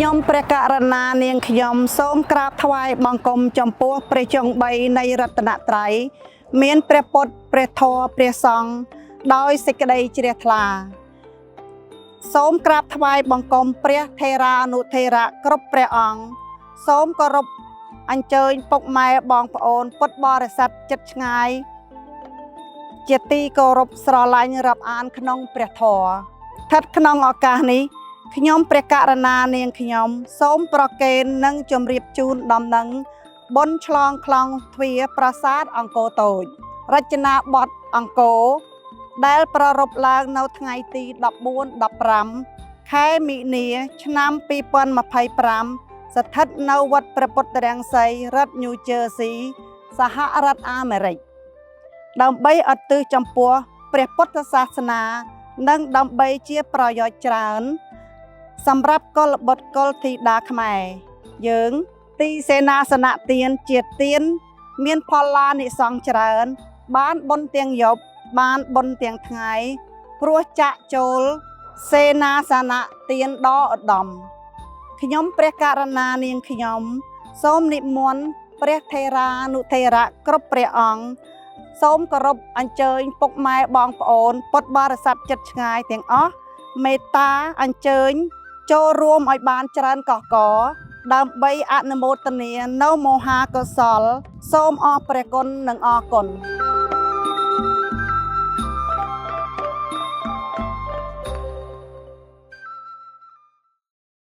ខ្ញុំព្រះករណានាងខ្ញុំសូមក្រាបថ្វាយបង្គំចំពោះព្រះចុង3នៃរតនត្រ័យមានព្រះពុទ្ធព្រះធម៌ព្រះសង្ឃដោយសេចក្តីជ្រះថ្លាសូមក្រាបថ្វាយបង្គំព្រះថេរានុថេរៈគ្រប់ព្រះអង្គសូមគោរពអញ្ជើញពុកម៉ែបងប្អូនពុទ្ធបរិស័ទជិតឆ្ងាយជាទីគោរពស្រឡាញ់រាប់អានក្នុងព្រះធម៌ស្ថិតក្នុងឱកាសនេះខ្ញុំព្រះករណានាងខ្ញុំសូមប្រគេននិងជម្រាបជូនដំណឹងបុណ្យឆ្លងខ្លងទ្វារប្រាសាទអង្គរតូចរចនាបថអង្គរដែលប្រារព្ធឡើងនៅថ្ងៃទី14-15 ខែមិនិនាឆ្នាំ2025ស្ថិតនៅវត្តព្រះពុទ្ធរាំងសីរដ្ឋ New Jersey សហរដ្ឋអាមេរិកដើម្បីឧទ្ទិសចំពោះព្រះពុទ្ធសាសនានិងដើម្បីជាប្រយោជន៍ច្រើនសម្រាប់កុលបុត្រកុលធីតាខ្មែរយើងទីសេនាសនៈទានជាទានមានផលឡានិសង្ឃច្រើនបានបុណ្យទាំងយប់បានបុណ្យទាំងថ្ងៃព្រោះចាក់ចូលសេនាសនៈទានដ៏ឧត្តមខ្ញុំព្រះករណានាងខ្ញុំសូមនិមន្តព្រះថេរានុថេរៈគ្រប់ព្រះអង្គសូមគោរពអញ្ជើញពុកម៉ែបងប្អូនពុទ្ធបរិស័ទជិតឆ្ងាយទាំងអស់មេត្តាអញ្ជើញចូលរួមឲ្យបានច្រើនកកកដើម្បីអនុមោទនានៅមហាកុសលសូមអរព្រះគុណនិងអរគុណ